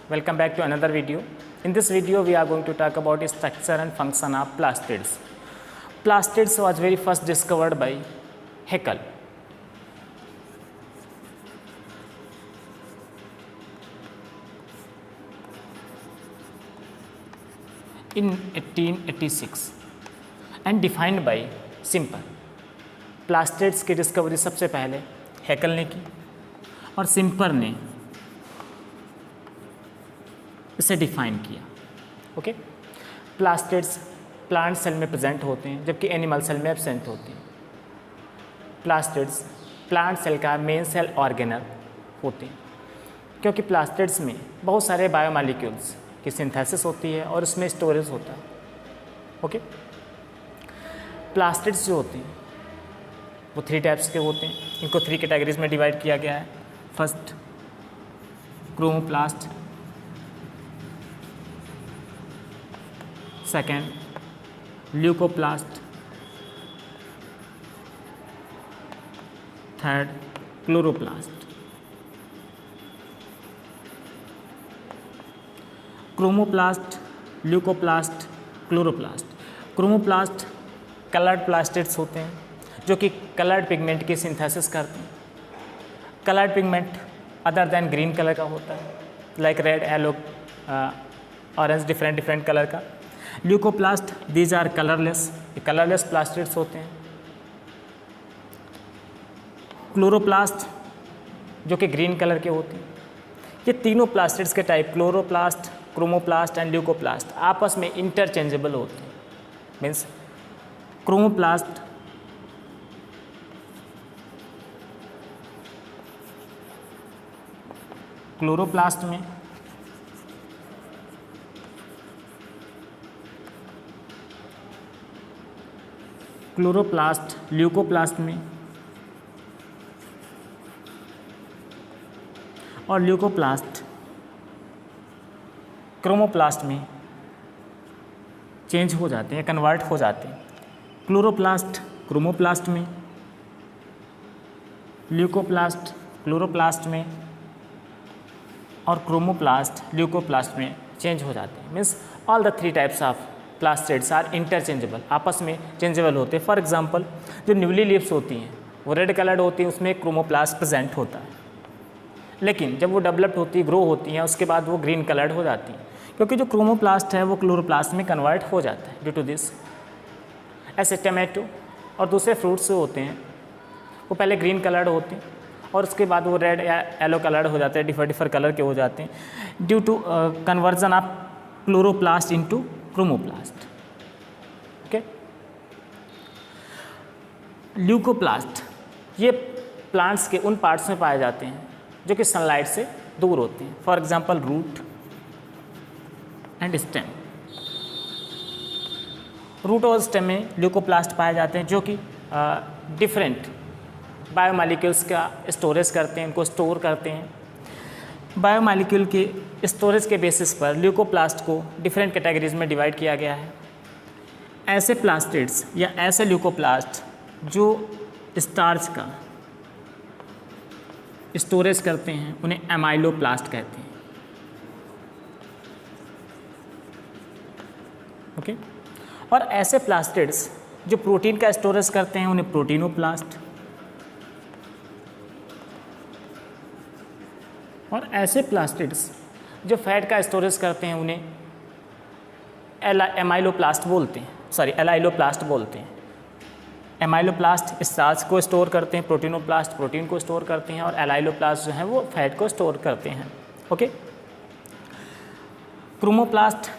Welcome back to another video. In this video we are going to talk about the structure and function of plastids. Plastids was very first discovered by Haeckel. In 1886 and defined by simple. Plastids की discovery सबसे पहले हैकल ने की और सिंपर ने इसे define किया. Okay. Plastids plant cell में प्रेजेंट होते हैं जबकि एनिमल सेल में एब्सेंट होते हैं. प्लास्टिड्स प्लांट सेल का मेन सेल ऑर्गेनल होते हैं क्योंकि प्लास्टिड्स में बहुत सारे बायोमॉलिक्यूल्स की सिंथेसिस होती है और उसमें स्टोरेज होता है. ओके. प्लास्टिड्स जो होते हैं वो 3 टाइप्स के होते हैं. इनको 3 कैटेगरीज में डिवाइड किया गया है. First chromoplast, second leucoplast, third chloroplast. Chromoplast, leucoplast, chloroplast. Chromoplast coloured plastids होते हैं जो कि कलर्ड पिगमेंट की सिंथेसिस करते हैं. Coloured pigment other than green colour का होता है, like red, yellow, orange, different colour का. ल्यूकोप्लास्ट दीज आर कलरलेस, ये कलरलेस प्लास्टिड्स होते हैं. क्लोरोप्लास्ट जो कि ग्रीन कलर के होते हैं. ये तीनों प्लास्टिड्स के type chloroplast, chromoplast and leucoplast आपस में इंटरचेंजेबल होते हैं. मीन्स क्रोमोप्लास्ट क्लोरोप्लास्ट में क्लोरोप्लास्ट ल्यूकोप्लास्ट में और ल्यूकोप्लास्ट क्रोमोप्लास्ट में चेंज हो जाते हैं, कन्वर्ट हो जाते हैं. क्लोरोप्लास्ट क्रोमोप्लास्ट में, ल्यूकोप्लास्ट क्लोरोप्लास्ट में और क्रोमोप्लास्ट ल्यूकोप्लास्ट में चेंज हो जाते हैं. Means all the 3 types of plastids are interchangeable, आपस में चेंजेबल होते हैं. फॉर एग्जांपल जो न्यूली लीव्स होती हैं वो रेड कलर्ड होती हैं, उसमें क्रोमोप्लास्ट प्रेजेंट होता है. लेकिन जब वो डेवलप्ड होती है, ग्रो होती हैं, उसके बाद वो ग्रीन कलर्ड हो जाती हैं क्योंकि जो क्रोमोप्लास्ट है वो क्लोरोप्लास्ट में कन्वर्ट हो जाता है ड्यू टू दिस. ऐसे टमाटो और दूसरे फ्रूट्स जो होते हैं वो पहले ग्रीन कलर्ड होते हैं और उसके बाद वो रेड या येलो कलर्ड हो जाते हैं, डिफरेंट कलर के हो जाते हैं due to conversion of chloroplast into chromoplast. Okay. Leucoplast ये प्लांट्स के उन पार्ट्स में पाए जाते हैं जो कि सनलाइट से दूर होते हैं. For example root and stem. Root और स्टेम में ल्यूकोप्लास्ट पाए जाते हैं जो कि डिफरेंट बायोमॉलिक्यूल्स का स्टोरेज करते हैं, इनको स्टोर करते हैं. बायोमॉलिक्यूल के स्टोरेज के बेसिस पर ल्यूकोप्लास्ट को डिफरेंट कैटेगरीज में डिवाइड किया गया है. ऐसे प्लास्टिड्स या ऐसे ल्यूकोप्लास्ट जो स्टार्च का स्टोरेज करते हैं उन्हें एमाइलोप्लास्ट कहते हैं. ओके. और ऐसे प्लास्टिड्स जो प्रोटीन का स्टोरेज करते हैं उन्हें प्रोटीनोप्लास्ट. और ऐसे प्लास्टिड्स जो फैट का स्टोरेज करते हैं उन्हें एमाइलोप्लास्ट बोलते हैं, एलाइलोप्लास्ट बोलते हैं. एमाइलोप्लास्ट स्टार्च को स्टोर करते हैं, प्रोटीनोप्लास्ट प्रोटीन को स्टोर करते हैं और एलाइलोप्लास्ट जो है वो फैट को स्टोर करते हैं. ओके. क्रोमोप्लास्ट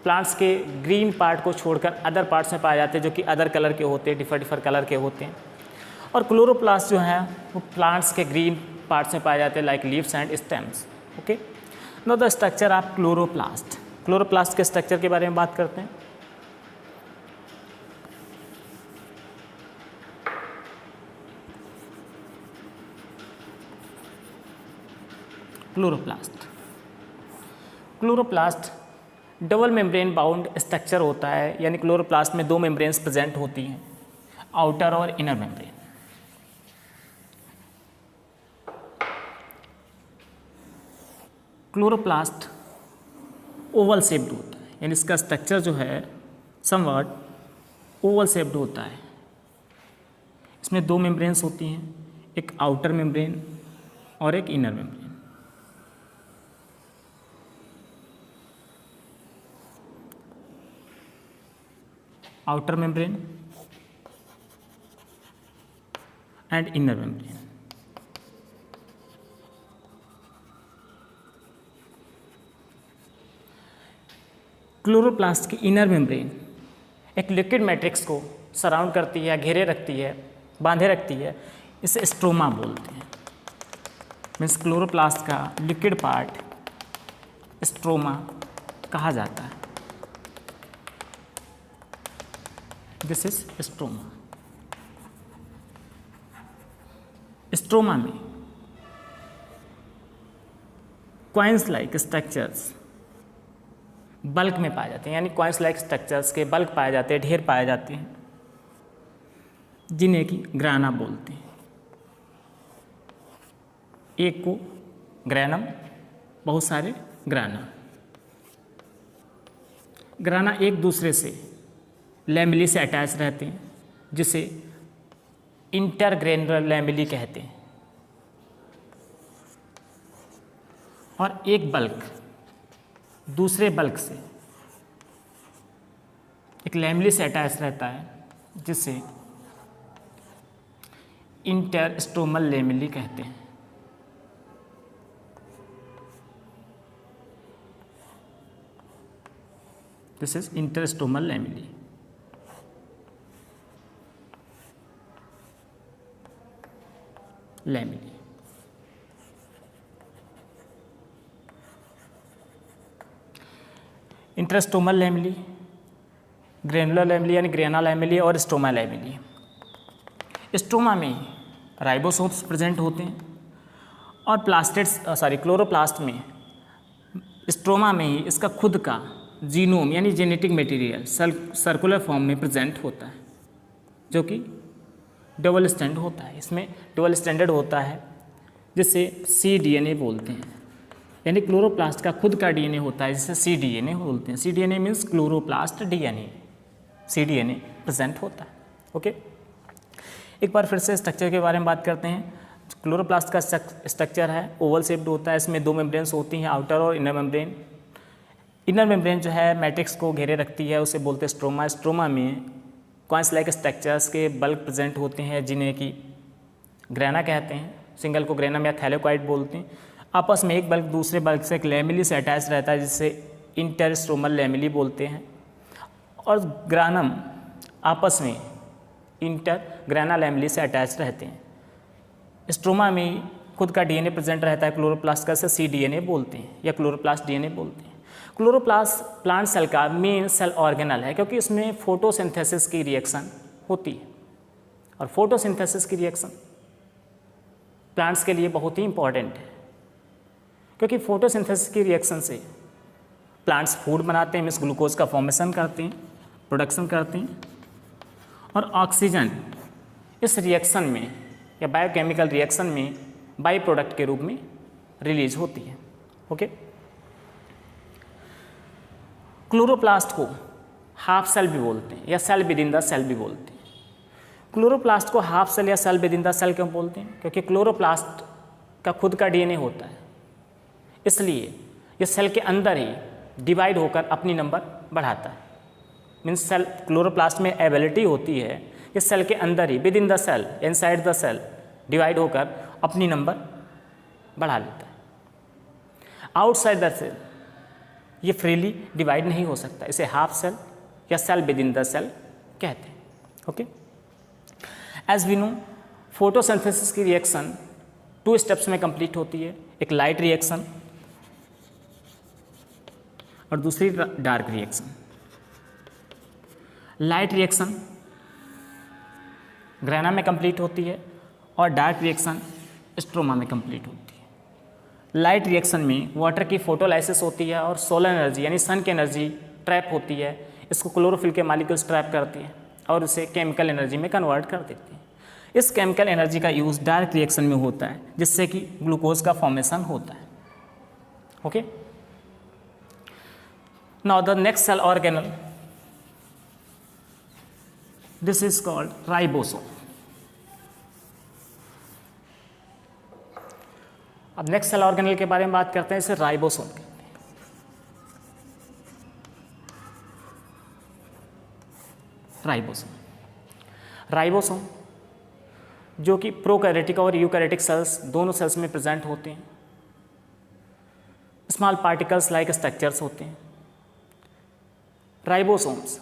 प्लांट्स के ग्रीन पार्ट को छोड़कर अदर पार्ट्स में पाए जाते हैं जो कि अदर कलर के होते हैं, डिफरेंट कलर के होते हैं. और क्लोरोप्लास्ट जो है वो प्लांट्स के ग्रीन पार्ट्स में पाए जाते हैं like leaves and stems. Okay. Know the structure of chloroplast. Chloroplast के स्ट्रक्चर के बारे में बात करते हैं. Chloroplast double membrane bound structure होता है, यानी क्लोरोप्लास्ट में 2 मेम्ब्रेन्स प्रेजेंट होती हैं, आउटर और inner membrane. Chloroplast Oval shaped होता है, यानी इसका स्ट्रक्चर जो है समवट ओवल शेप्ड होता है। इसमें दो मेम्ब्रेन्स होती हैं, एक आउटर मेम्ब्रेन और एक inner membrane. Outer membrane and inner membrane. Chloroplast की इनर मेम्ब्रेन एक लिक्विड मैट्रिक्स को सराउंड करती है, घेरे रखती है, बांधे रखती है, इसे स्ट्रोमा बोलते हैं। मीन्स क्लोरोप्लास्ट का लिक्विड पार्ट स्ट्रोमा कहा जाता है। This is stroma. स्ट्रोमा में क्वाइंस लाइक स्ट्रक्चर्स बल्क में पाए जाते हैं, यानी क्वाइंस लाइक स्ट्रक्चर्स के बल्क पाए जाते हैं, ढेर पाए जाते हैं, जिन्हें कि ग्राना बोलते हैं। एक को ग्रैनम, बहुत सारे ग्राना। ग्राना एक दूसरे से लैमेली से अटैच रहते हैं, जिसे इंटरग्रेनुलर लैमेली कहते हैं। और एक बल्क दूसरे बल्क से एक लैमेली से अटैच रहता है, जिसे इंटरस्टोमल लैमेली कहते हैं। This is interstromal lamellae. Lamellae interstromal lamellae, granular lamellae यानी ग्रेना लैमेली और स्टोमा लैमेली। स्टोमा में राइबोसोम्स प्रेजेंट होते हैं और क्लोरोप्लास्ट में स्ट्रोमा में ही इसका खुद का जीनोम यानी जेनेटिक मटेरियल सर्कुलर फॉर्म में प्रेजेंट होता है, जो कि डबल स्टैंड होता है। इसमें डबल स्टैंडर्ड होता है, जिसे cDNA बोलते हैं, यानी क्लोरोप्लास्ट का खुद का डीएनए होता है, जिसे cDNA बोलते हैं। cDNA means chloroplast DNA, cDNA present होता है। ओके, एक बार फिर से स्ट्रक्चर के बारे में बात करते हैं। क्लोरोप्लास्ट का स्ट्रक्चर है ओवल शेप्ड होता है। इसमें दो मेम्ब्रेन्स होती हैं, आउटर और इनर मेम्ब्रेन। इनर मेम्ब्रेन जो है मैट्रिक्स को घेरे रखती है, उसे बोलते हैं स्ट्रोमा। स्ट्रोमा में क्वाइंस लाइक स्ट्रक्चर्स के बल्क प्रेजेंट होते हैं, जिन्हें कि ग्रेना कहते हैं। सिंगल को ग्रेनम या थैलेकोइड बोलते हैं। आपस में एक बल्क दूसरे बल्क से एक लैमेली से अटैच रहता है, जिसे इंटरस्ट्रोमल लैमेली बोलते हैं। और ग्रानम आपस में ग्रेना लैमेली से अटैच रहते हैं। स्ट्रोमा में खुद का डीएनए प्रेजेंट रहता है क्लोरोप्लास्ट का, से cDNA बोलते हैं या क्लोरोप्लास्ट डीएनए बोलते हैं। क्लोरोप्लास्ट प्लांट सेल का मेन सेल ऑर्गेनल है, क्योंकि इसमें फोटोसिंथेसिस की रिएक्शन होती है, और फोटोसिंथेसिस की रिएक्शन प्लांट्स के लिए बहुत ही इंपॉर्टेंट है, क्योंकि फोटोसिंथेसिस की रिएक्शन से प्लांट्स फूड बनाते हैं, मीन्स ग्लूकोज का फॉर्मेशन करते हैं, प्रोडक्शन करते हैं, और ऑक्सीजन इस रिएक्शन में या बायोकेमिकल रिएक्शन में बाई प्रोडक्ट के रूप में रिलीज होती है। ओके, क्लोरोप्लास्ट को हाफ सेल भी बोलते हैं या cell within the cell भी बोलते हैं। क्लोरोप्लास्ट को हाफ सेल या cell within the cell क्यों बोलते हैं? क्योंकि क्लोरोप्लास्ट का खुद का डीएनए होता है, इसलिए ये सेल के अंदर ही डिवाइड होकर अपनी नंबर बढ़ाता है। मीन्स सेल क्लोरोप्लास्ट में एबिलिटी होती है कि सेल के अंदर ही within the cell, inside the cell divide होकर अपनी नंबर बढ़ा लेता है। आउटसाइड द सेल ये फ्रीली डिवाइड नहीं हो सकता, इसे हाफ सेल या cell within the cell कहते हैं। Okay, as we know photosynthesis की रिएक्शन 2 स्टेप्स में कंप्लीट होती है, एक लाइट रिएक्शन और दूसरी dark reaction. Light reaction grana में कंप्लीट होती है और डार्क रिएक्शन स्ट्रोमा में कंप्लीट होती है। लाइट रिएक्शन में वाटर की फोटोलाइसिस होती है और सोलर एनर्जी यानी सन की एनर्जी ट्रैप होती है, इसको क्लोरोफिल के मॉलिक्यूल्स ट्रैप करती है और उसे केमिकल एनर्जी में कन्वर्ट कर देती है। इस केमिकल एनर्जी का यूज़ डार्क रिएक्शन में होता है, जिससे कि ग्लूकोज का फॉर्मेशन होता है। Okay. Now the next cell organelle, this is called ribosome. अब नेक्स्ट सेल ऑर्गेनल के बारे में बात करते हैं, इसे राइबोसोम कहते हैं। राइबोसोम जो कि प्रोकैरियोटिक और यूकैरियोटिक सेल्स दोनों सेल्स में प्रेजेंट होते हैं। स्मॉल पार्टिकल्स लाइक स्ट्रक्चर्स होते हैं। राइबोसोम्स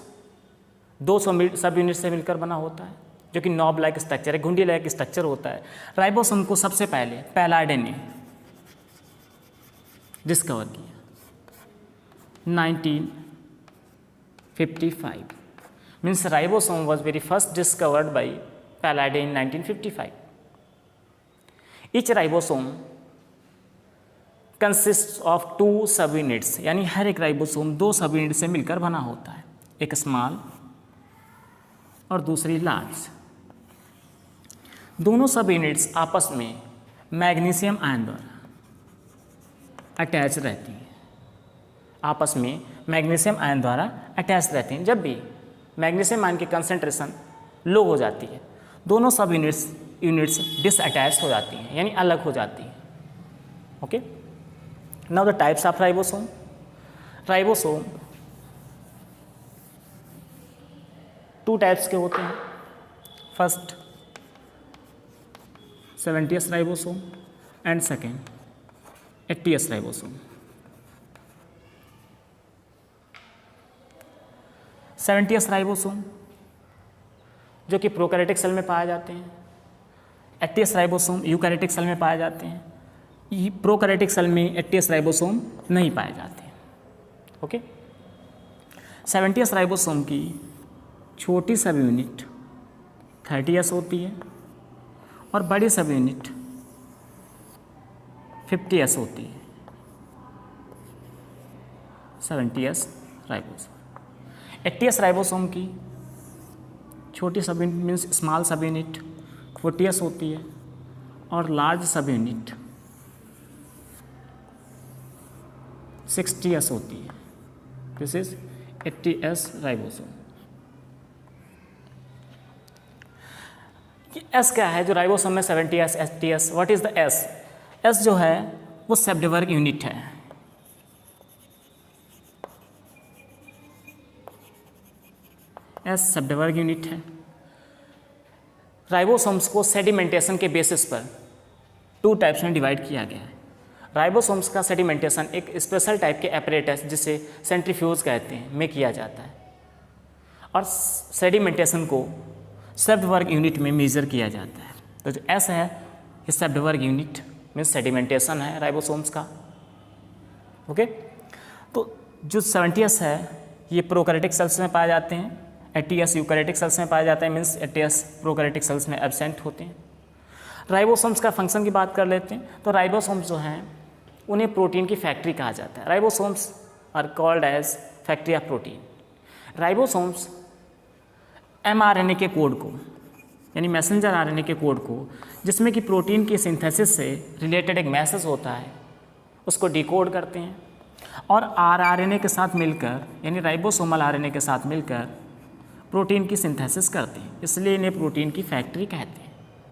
200 सब यूनिट से मिलकर बना होता है, जो कि नॉब लाइक स्ट्रक्चर है, घुंडी लाइक स्ट्रक्चर होता है। राइबोसोम को सबसे पहले पैलाडे ने डिस्कवर किया 1955, means ribosome was very first discovered by पैलाडे in 1955। Each ribosome consist of 2 सब यूनिट्स, यानी हर एक राइबोसोम 2 सब यूनिट से मिलकर बना होता है, एक स्मॉल और दूसरी लार्ज। दोनों सब यूनिट्स आपस में मैग्नीशियम आयन द्वारा अटैच रहती हैं, आपस में मैग्नीशियम आयन द्वारा अटैच रहती हैं। जब भी मैग्नीशियम आयन की कंसंट्रेशन लो हो जाती है, दोनों सब यूनिट्स डिसअटैच हो जाती हैं, यानी अलग हो जाती हैं। Okay, now the types of ribosome. Ribosome 2 types के होते हैं। First 70s ribosome and second 80s ribosome. 70s ribosome जो कि प्रोकैरियोटिक सेल में पाए जाते हैं। 80s राइबोसोम यूकैरियोटिक सेल में पाए जाते हैं। प्रोकैरियोटिक सेल में 80s राइबोसोम नहीं पाए जाते हैं। ओके, 70s राइबोसोम की छोटी सब यूनिट 30s होती है और बड़ी सब यूनिट 50s होती है। 70s ribosome. 80s राइबोसोम की छोटी सब यूनिट मीन्स स्मॉल सब यूनिट 40s होती है और लार्ज सब यूनिट 60s होती है। This is 80s ribosome. S क्या है जो राइबोसोम में 70s 80s, what is the S? S जो है वो सेप्टेवर्ग यूनिट है। एस सेप्टेवर्ग यूनिट है। राइबोसोम्स को सेडिमेंटेशन के बेसिस पर 2 टाइप्स में डिवाइड किया गया है। राइबोसोम्स का सेडिमेंटेशन एक स्पेशल टाइप के एपरेटस जिसे सेंट्रीफ्यूज कहते हैं में किया जाता है, और सेडिमेंटेशन को सेप्टेवर्ग यूनिट में मेजर किया जाता है। तो जो एस है ये सेप्टेवर्ग यूनिट मीन्स सेडिमेंटेशन है राइबोसोम्स का। ओके, तो जो 70s है ये प्रोकैरियोटिक सेल्स में पाए जाते हैं, 80s यूकैरियोटिक सेल्स में पाए जाते हैं, मीन्स 80s प्रोकैरियोटिक सेल्स में एब्सेंट होते हैं। राइबोसोम्स का फंक्शन की बात कर लेते हैं। तो राइबोसोम्स जो हैं उन्हें प्रोटीन की फैक्ट्री कहा जाता है। Ribosomes are called as factory of protein. Ribosomes mRNA के कोड को, यानी मैसेंजर RNA के कोड को, जिसमें कि प्रोटीन की सिंथेसिस से रिलेटेड एक मैसेज होता है, उसको डिकोड करते हैं और rRNA के साथ मिलकर, यानी राइबोसोमल RNA के साथ मिलकर प्रोटीन की सिंथेसिस करते हैं। इसलिए इन्हें प्रोटीन की फैक्ट्री कहते हैं।